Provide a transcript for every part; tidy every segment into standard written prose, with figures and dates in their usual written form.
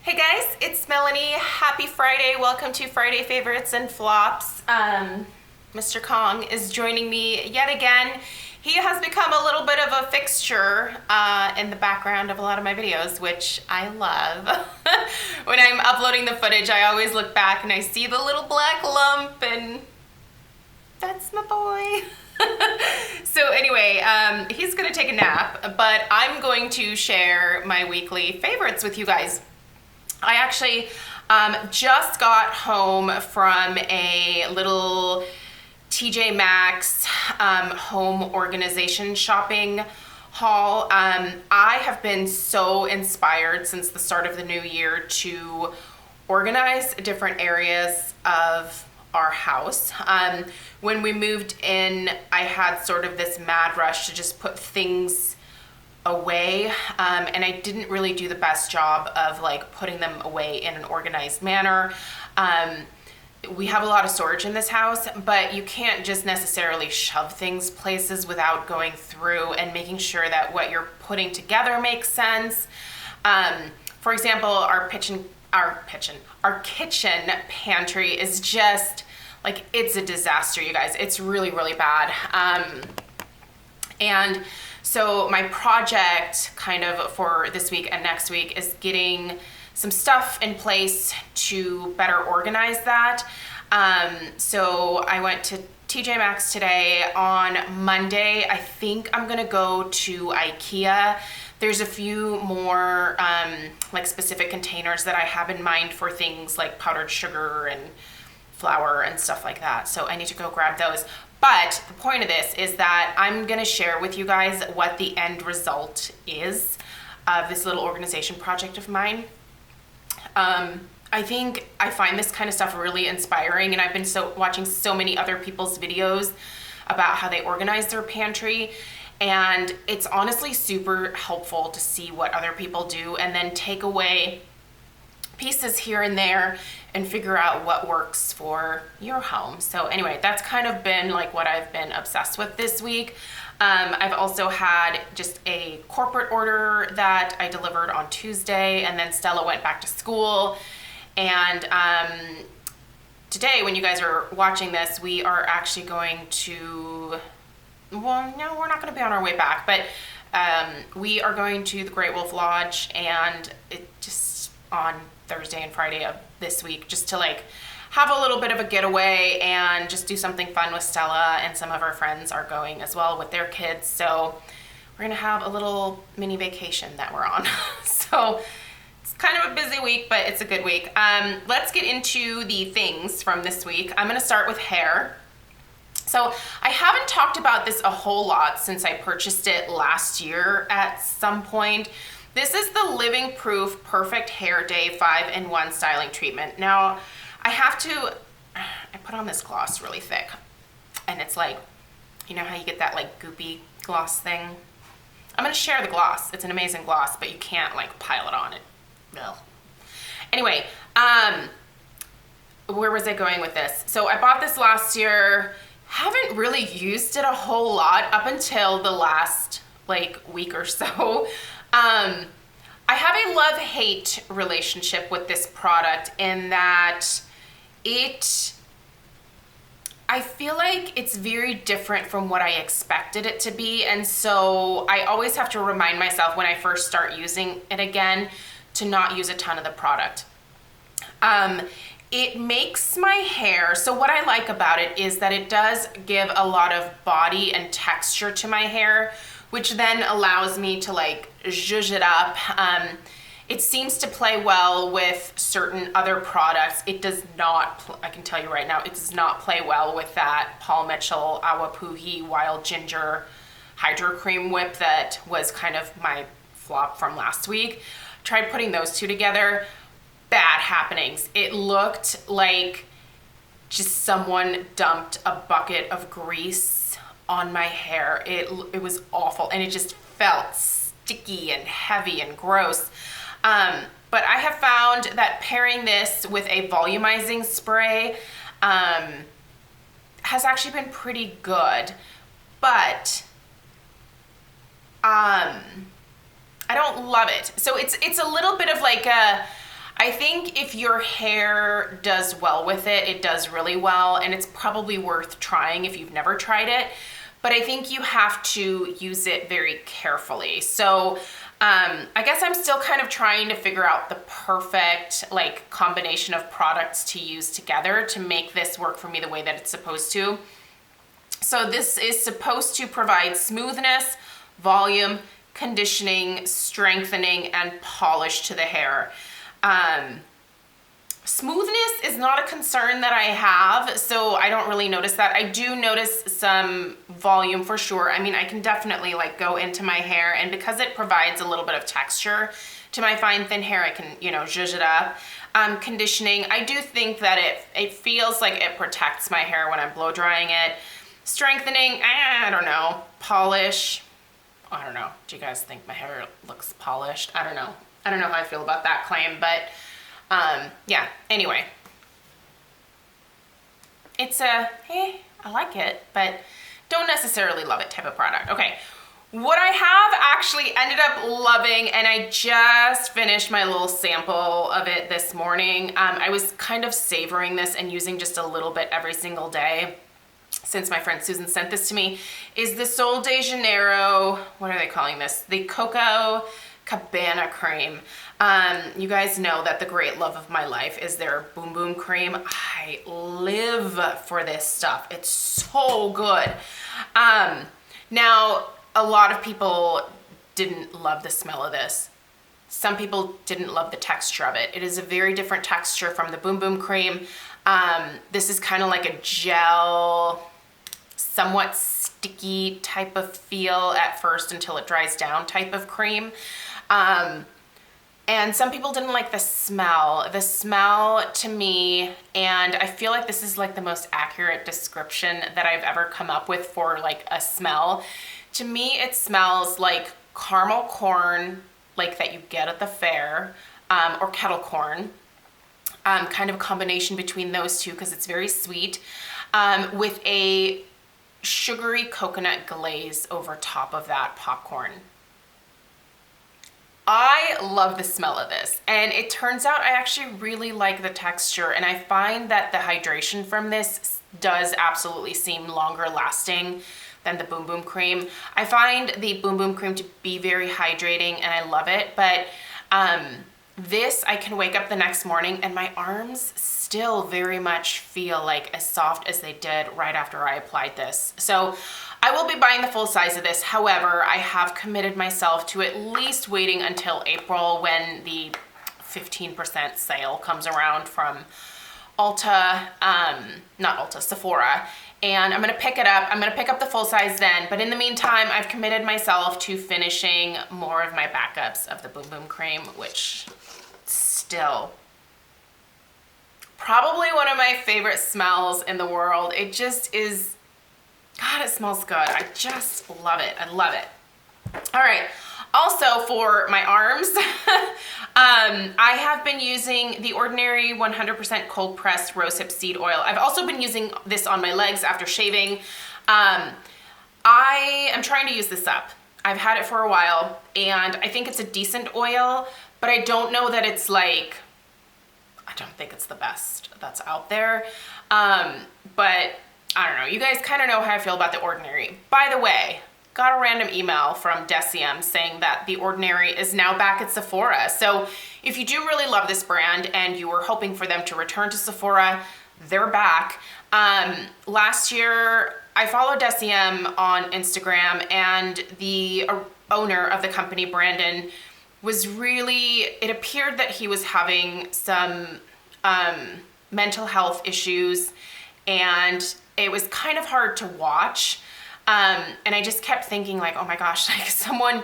Hey guys, it's Melanie. Happy Friday. Welcome to Friday Favorites and Flops. Mr. Kong is joining me yet again. He has become a little bit of a fixture in the background of a lot of my videos, which I love. When I'm uploading the footage, I always look back and I see the little black lump and that's my boy. So anyway, he's gonna take a nap, but I'm going to share my weekly favorites with you guys. I actually just got home from a little TJ Maxx home organization shopping haul. I have been so inspired since the start of the new year to organize different areas of our house. When we moved in, I had sort of this mad rush to just put things away, and I didn't really do the best job of like putting them away in an organized manner. We have a lot of storage in this house, but you can't just necessarily shove things places without going through and making sure that what you're putting together makes sense. For example, our kitchen pantry is just like, it's a disaster, you guys. It's really, really bad. And so my project kind of for this week and next week is getting some stuff in place to better organize that. So I went to TJ Maxx today. On Monday, I think I'm gonna go to IKEA. There's a few more like specific containers that I have in mind for things like powdered sugar and flour and stuff like that. So I need to go grab those. But the point of this is that I'm gonna share with you guys what the end result is of this little organization project of mine. I think I find this kind of stuff really inspiring, and I've been watching so many other people's videos about how they organize their pantry, and it's honestly super helpful to see what other people do and then take away pieces here and there and figure out what works for your home. So anyway, that's kind of been like what I've been obsessed with this week. I've also had just a corporate order that I delivered on Tuesday, and then Stella went back to school. And today, when you guys are watching this, we are actually going to, well, no, we're not going to be on our way back, but we are going to the Great Wolf Lodge, and it just on Thursday and Friday of this week, just to like have a little bit of a getaway and just do something fun with Stella, and some of our friends are going as well with their kids. So we're gonna have a little mini vacation that we're on. So it's kind of a busy week, but it's a good week. Let's get into the things from this week. I'm gonna start with hair. So I haven't talked about this a whole lot since I purchased it last year at some point. This is the Living Proof Perfect Hair Day 5-in-1 styling treatment. Now, I put on this gloss really thick, and it's like, you know how you get that like goopy gloss thing? I'm gonna share the gloss. It's an amazing gloss, but you can't like pile it on it. No. Anyway, where was I going with this? So I bought this last year, haven't really used it a whole lot up until the last like week or so. I have a love-hate relationship with this product in that I feel like it's very different from what I expected it to be, and so I always have to remind myself when I first start using it again to not use a ton of the product. It makes my hair, so what I like about it is that it does give a lot of body and texture to my hair, which then allows me to like zhuzh it up. It seems to play well with certain other products. It does not, I can tell you right now, it does not play well with that Paul Mitchell Awapuhi Wild Ginger Hydro Cream Whip that was kind of my flop from last week. Tried putting those two together, bad happenings. It looked like just someone dumped a bucket of grease on my hair. It was awful, and it just felt sticky and heavy and gross. But I have found that pairing this with a volumizing spray has actually been pretty good. But I don't love it. So it's a little bit of like a, I think if your hair does well with it, it does really well, and it's probably worth trying if you've never tried it. But I think you have to use it very carefully. So I guess I'm still kind of trying to figure out the perfect like combination of products to use together to make this work for me the way that it's supposed to. So this is supposed to provide smoothness, volume, conditioning, strengthening, and polish to the hair. Smoothness is not a concern that I have, so I don't really notice that. I do notice some volume for sure. I mean, I can definitely like go into my hair, and because it provides a little bit of texture to my fine thin hair, I can, you know, zhuzh it up. Conditioning, I do think that it feels like it protects my hair when I'm blow drying it. Strengthening, I don't know. Polish, I don't know. Do you guys think my hair looks polished? I don't know. I don't know how I feel about that claim, but yeah, anyway. It's a, hey, I like it, but don't necessarily love it type of product. Okay, what I have actually ended up loving, and I just finished my little sample of it this morning. I was kind of savoring this and using just a little bit every single day since my friend Susan sent this to me, is the Sol de Janeiro, what are they calling this? The Coco Cabana cream. You guys know that the great love of my life is their Boom Boom cream. I live for this stuff. It's so good. Now, a lot of people didn't love the smell of this. Some people didn't love the texture of it. It is a very different texture from the Boom Boom cream. This is kind of like a gel, somewhat sticky type of feel at first until it dries down type of cream. And some people didn't like the smell. The smell to me, and I feel like this is like the most accurate description that I've ever come up with for like a smell. To me, it smells like caramel corn, like that you get at the fair, or kettle corn. Kind of a combination between those two because it's very sweet, with a sugary coconut glaze over top of that popcorn. I love the smell of this, and it turns out I actually really like the texture, and I find that the hydration from this does absolutely seem longer lasting than the Boom Boom cream. I find the Boom Boom cream to be very hydrating, and I love it, but this, I can wake up the next morning and my arms still very much feel like as soft as they did right after I applied this. So I will be buying the full size of this. However, I have committed myself to at least waiting until April when the 15% sale comes around from Ulta, not Ulta, Sephora. And I'm gonna pick it up. I'm gonna pick up the full size then. But in the meantime, I've committed myself to finishing more of my backups of the Boom Boom cream, which still probably one of my favorite smells in the world. It just is, God, it smells good. I just love it. I love it. All right. Also for my arms, I have been using the Ordinary 100% cold pressed rosehip seed oil. I've also been using this on my legs after shaving. I am trying to use this up. I've had it for a while and I think it's a decent oil, but I don't know that it's like, I don't think it's the best that's out there. But I don't know. You guys kind of know how I feel about the Ordinary. By the way, got a random email from Deciem saying that the Ordinary is now back at Sephora. So if you do really love this brand and you were hoping for them to return to Sephora, they're back. Last year, I followed Deciem on Instagram, and the owner of the company, Brandon, was really, it appeared that he was having some mental health issues, and it was kind of hard to watch. And I just kept thinking like, oh my gosh, like someone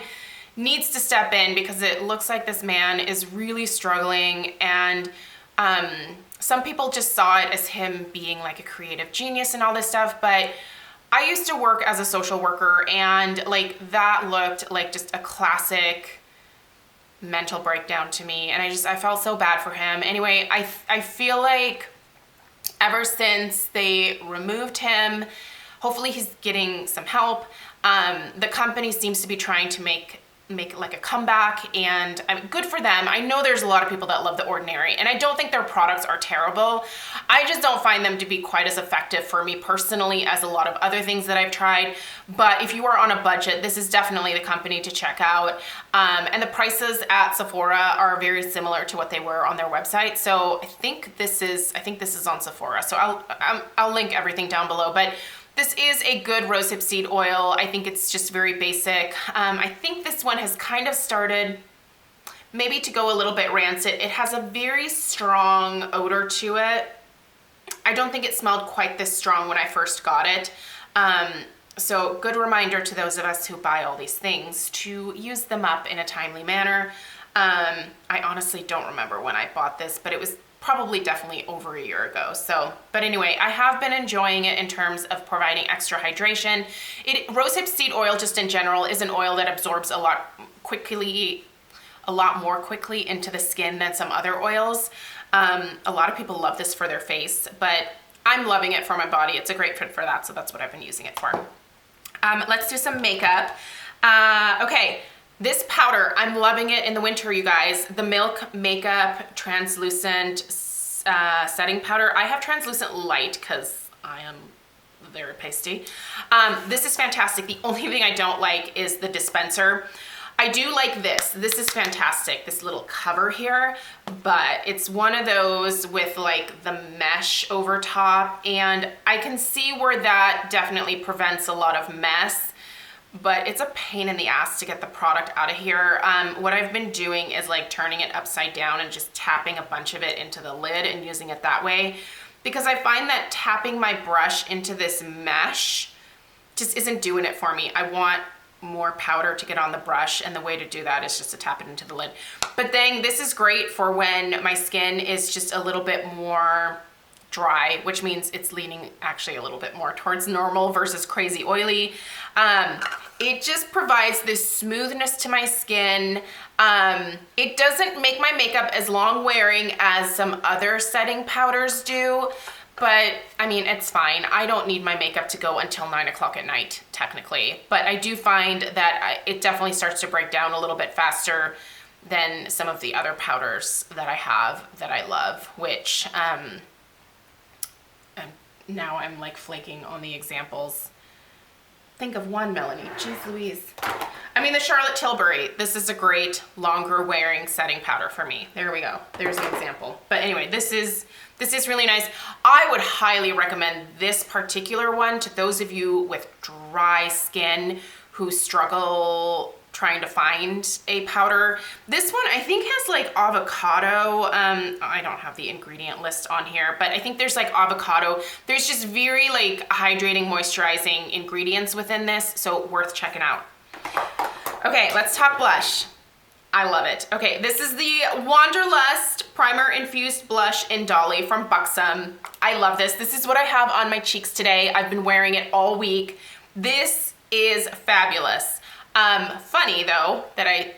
needs to step in because it looks like this man is really struggling. And some people just saw it as him being like a creative genius and all this stuff. But I used to work as a social worker, and like that looked like just a classic mental breakdown to me. And I felt so bad for him. Anyway, I feel like ever since they removed him, hopefully he's getting some help. The company seems to be trying to make make like a comeback, and I mean, good for them. I know there's a lot of people that love The Ordinary, and I don't think their products are terrible. I just don't find them to be quite as effective for me personally as a lot of other things that I've tried. But if you are on a budget, this is definitely the company to check out. And the prices at Sephora are very similar to what they were on their website. So I think this is on Sephora. So I'll link everything down below. But this is a good rosehip seed oil. I think it's just very basic. I think this one has kind of started maybe to go a little bit rancid. It has a very strong odor to it. I don't think it smelled quite this strong when I first got it. So good reminder to those of us who buy all these things to use them up in a timely manner. I honestly don't remember when I bought this, but it was probably definitely over a year ago. So, but anyway, I have been enjoying it in terms of providing extra hydration. Rosehip seed oil just in general is an oil that absorbs a lot more quickly into the skin than some other oils. A lot of people love this for their face, but I'm loving it for my body. It's a great fit for that, so that's what I've been using it for. Let's do some makeup. Okay. This powder, I'm loving it in the winter, you guys. The Milk Makeup Translucent Setting Powder. I have Translucent Light because I am very pasty. This is fantastic. The only thing I don't like is the dispenser. I do like this. This is fantastic, this little cover here, but it's one of those with like the mesh over top, and I can see where that definitely prevents a lot of mess. But it's a pain in the ass to get the product out of here. What I've been doing is like turning it upside down and just tapping a bunch of it into the lid and using it that way, because I find that tapping my brush into this mesh just isn't doing it for me. I want more powder to get on the brush, and the way to do that is just to tap it into the lid. But then this is great for when my skin is just a little bit more dry, which means it's leaning actually a little bit more towards normal versus crazy oily. It just provides this smoothness to my skin. It doesn't make my makeup as long wearing as some other setting powders do, but I mean, it's fine. I don't need my makeup to go until 9 o'clock at night, technically, but I do find that it definitely starts to break down a little bit faster than some of the other powders that I have that I love, which, now I'm like flaking on the examples. Think of one, Melanie. Jeez Louise. I mean, the Charlotte Tilbury. This is a great longer wearing setting powder for me. There we go. There's an example. But anyway, this is really nice. I would highly recommend this particular one to those of you with dry skin who struggle trying to find a powder. This one I think has like avocado. I don't have the ingredient list on here, but I think there's like avocado. There's just very like hydrating, moisturizing ingredients within this, so worth checking out. Okay, let's talk blush. I love it. Okay, this is the Wanderlust Primer Infused Blush in Dolly from Buxom. I love this. This is what I have on my cheeks today. I've been wearing it all week. This is fabulous. Funny though that I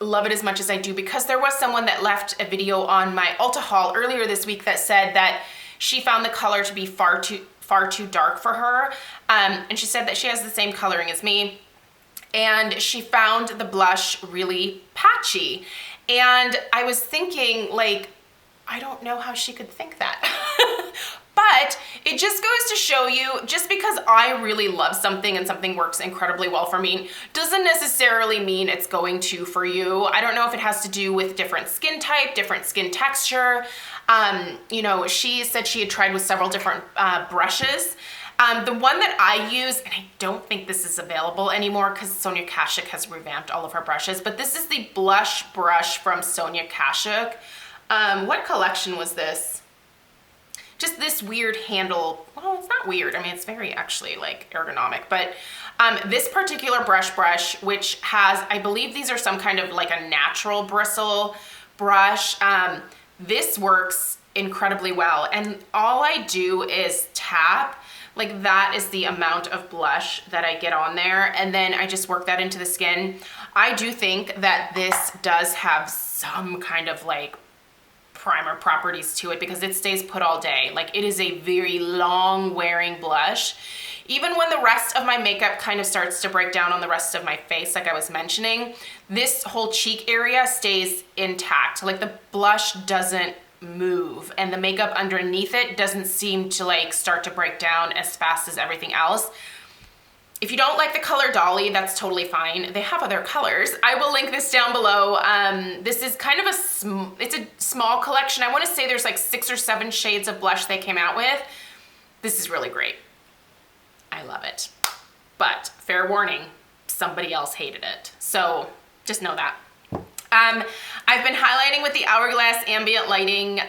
love it as much as I do, because there was someone that left a video on my Ulta haul earlier this week that said that she found the color to be far too dark for her, and she said that she has the same coloring as me, and she found the blush really patchy, and I was thinking, like, I don't know how she could think that. But it just goes to show you, just because I really love something and something works incredibly well for me, doesn't necessarily mean it's going to for you. I don't know if it has to do with different skin type, different skin texture. You know, she said she had tried with several different brushes. The one that I use, and I don't think this is available anymore because Sonia Kashuk has revamped all of her brushes, but this is the blush brush from Sonia Kashuk. What collection was this? Just this weird handle. Well, it's not weird. I mean, it's very actually like ergonomic, but this particular brush, which has, I believe these are some kind of like a natural bristle brush. This works incredibly well. And all I do is tap, like that is the amount of blush that I get on there. And then I just work that into the skin. I do think that this does have some kind of like primer properties to it because it stays put all day. Like, it is a very long wearing blush. even when the rest of my makeup kind of starts to break down on the rest of my face, like I was mentioning, this whole cheek area stays intact. Like the blush doesn't move and the makeup underneath it doesn't seem to like start to break down as fast as everything else. If you don't like the color Dolly, that's totally fine. They have other colors. I will link this down below. This is kind of it's a small collection. I want to say there's like 6 or 7 shades of blush they came out with. This is really great. I love it. But fair warning, somebody else hated it. So just know that. I've been highlighting with the Hourglass Ambient Lighting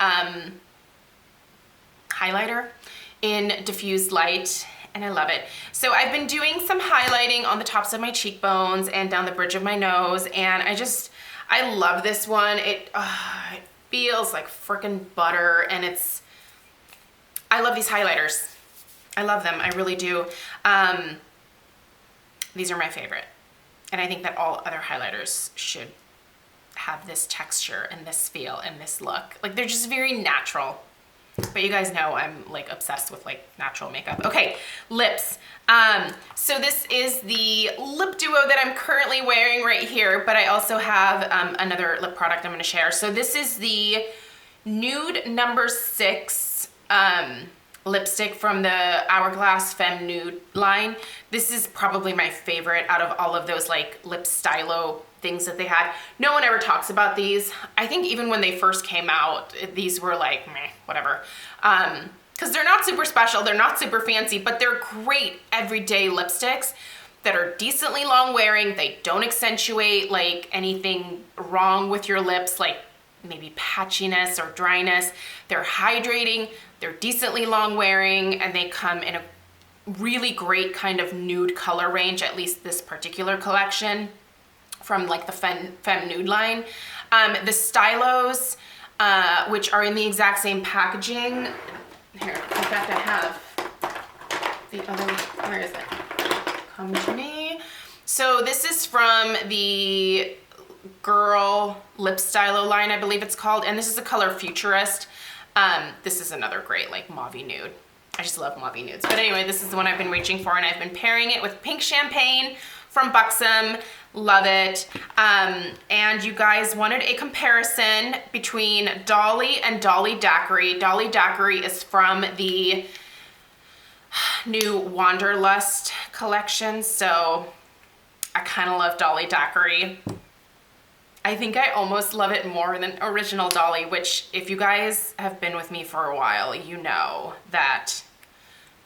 highlighter in diffused light, and I love it. So I've been doing some highlighting on the tops of my cheekbones and down the bridge of my nose, and I love this one. It feels like frickin' butter, and I love these highlighters. I love them, I really do. These are my favorite, and I think that all other highlighters should have this texture and this feel and this look. Like they're just very natural. But you guys know I'm like obsessed with like natural makeup. Okay, lips. So this is the lip duo that I'm currently wearing right here, but I also have another lip product I'm gonna share. So this is the Nude No. 6 lipstick from the Hourglass Femme Nude line. This is probably my favorite out of all of those like lip stylo things that they had. No one ever talks about these. I think even when they first came out, these were like, meh, whatever. Because they're not super special, they're not super fancy, but they're great everyday lipsticks that are decently long wearing. They don't accentuate like anything wrong with your lips, like maybe patchiness or dryness. They're hydrating, they're decently long wearing, and they come in a really great kind of nude color range, at least this particular collection from like the Femme Nude line. The stylos, which are in the exact same packaging. Here, in fact, I have the other, where is it? Come to me. So this is from the Girl Lip Stylo line, I believe it's called, and this is the color Futurist. This is another great like mauve nude. I just love mauve nudes. But anyway, this is the one I've been reaching for, and I've been pairing it with Pink Champagne from Buxom. Love it. And you guys wanted a comparison between Dolly and Dolly Daiquiri. Dolly Daiquiri is from the new Wanderlust collection, so I kind of love Dolly Daiquiri. I think I almost love it more than original Dolly, which if you guys have been with me for a while, you know that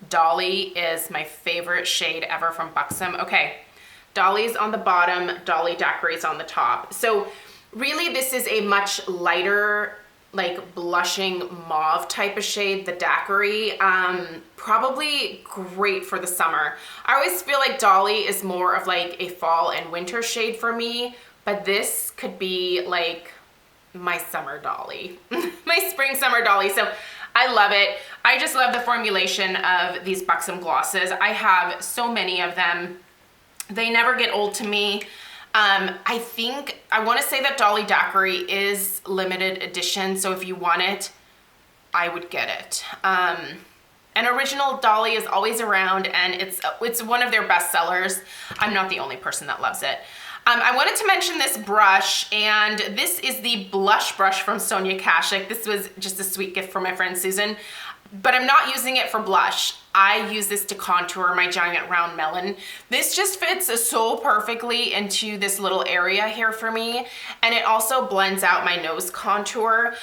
Dolly is my favorite shade ever from Buxom. Okay, Dolly's on the bottom, Dolly Daiquiri's on the top. So really this is a much lighter, like blushing mauve type of shade, the Daiquiri. Probably great for the summer. I always feel like Dolly is more of like a fall and winter shade for me, but this could be like my summer Dolly, my spring summer Dolly. So I love it. I just love the formulation of these Buxom glosses. I have so many of them. They never get old to me. I want to say that Dolly Daiquiri is limited edition, so if you want it, I would get it. And original Dolly is always around, and it's one of their best sellers. I'm not the only person that loves it. I wanted to mention this brush, and this is the blush brush from Sonia Kashuk. This was just a sweet gift from my friend Susan, but I'm not using it for blush. I use this to contour my giant round melon. This just fits so perfectly into this little area here for me, and it also blends out my nose contour.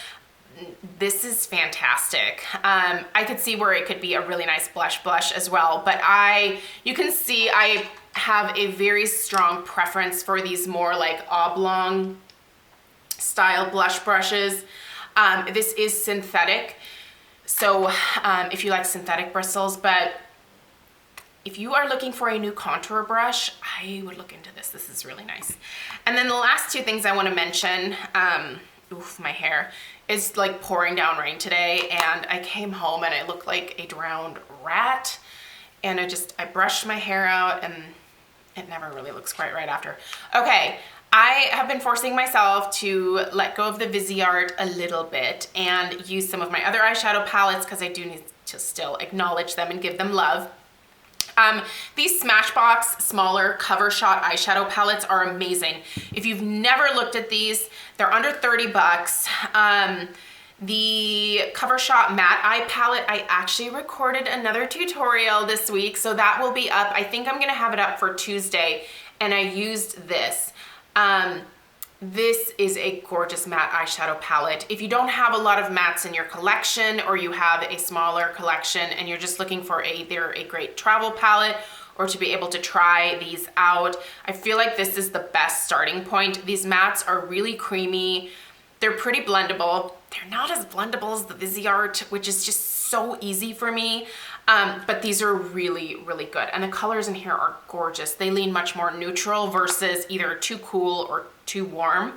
This is fantastic. I could see where it could be a really nice blush as well, but you can see I have a very strong preference for these more like oblong style blush brushes. This is synthetic, so if you like synthetic bristles, but if you are looking for a new contour brush, I would look into this. This is really nice. And then the last two things I want to mention, oof, my hair is like pouring down rain today, and I came home and I looked like a drowned rat, and I brushed my hair out, and it never really looks quite right after. Okay, I have been forcing myself to let go of the Viseart a little bit and use some of my other eyeshadow palettes because I do need to still acknowledge them and give them love. These Smashbox smaller cover shot eyeshadow palettes are amazing. If you've never looked at these, they're under 30 bucks. The cover shot matte eye palette, I actually recorded another tutorial this week, so that will be up. I think I'm gonna have it up for Tuesday, and I used this. This is a gorgeous matte eyeshadow palette. If you don't have a lot of mattes in your collection, or you have a smaller collection and you're just looking for either a great travel palette or to be able to try these out, I feel like this is the best starting point. These mattes are really creamy. They're pretty blendable. They're not as blendable as the Viseart, which is just so easy for me. But these are really, really good. And the colors in here are gorgeous. They lean much more neutral versus either too cool or too warm.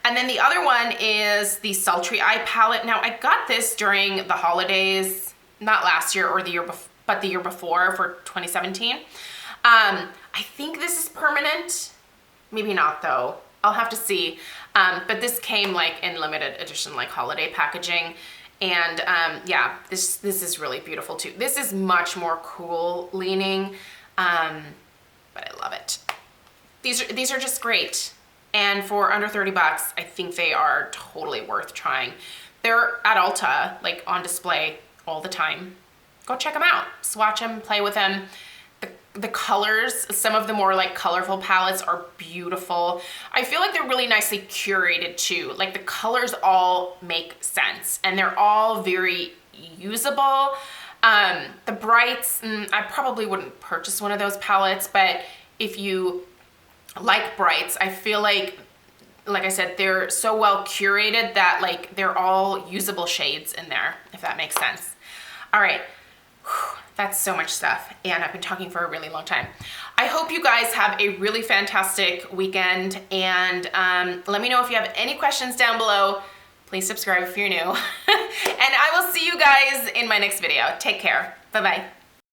And then the other one is the Sultry Eye palette. Now I got this during the holidays, not last year or the year before, but the year before, for 2017. I think this is permanent. Maybe not though. I'll have to see. But this came like in limited edition, like holiday packaging. And yeah, this is really beautiful too. This is much more cool leaning, but I love it. These are just great. And for under 30 bucks, I think they are totally worth trying. They're at Ulta, like on display all the time. Go check them out, swatch them, play with them. The colors, some of the more like colorful palettes are beautiful. I feel like they're really nicely curated too. Like the colors all make sense and they're all very usable. The brights, I probably wouldn't purchase one of those palettes, but if you like brights, I feel like I said, they're so well curated that like they're all usable shades in there, if that makes sense. All right. That's so much stuff, and I've been talking for a really long time. I hope you guys have a really fantastic weekend, and let me know if you have any questions down below. Please subscribe if you're new, and I will see you guys in my next video. Take care. Bye-bye.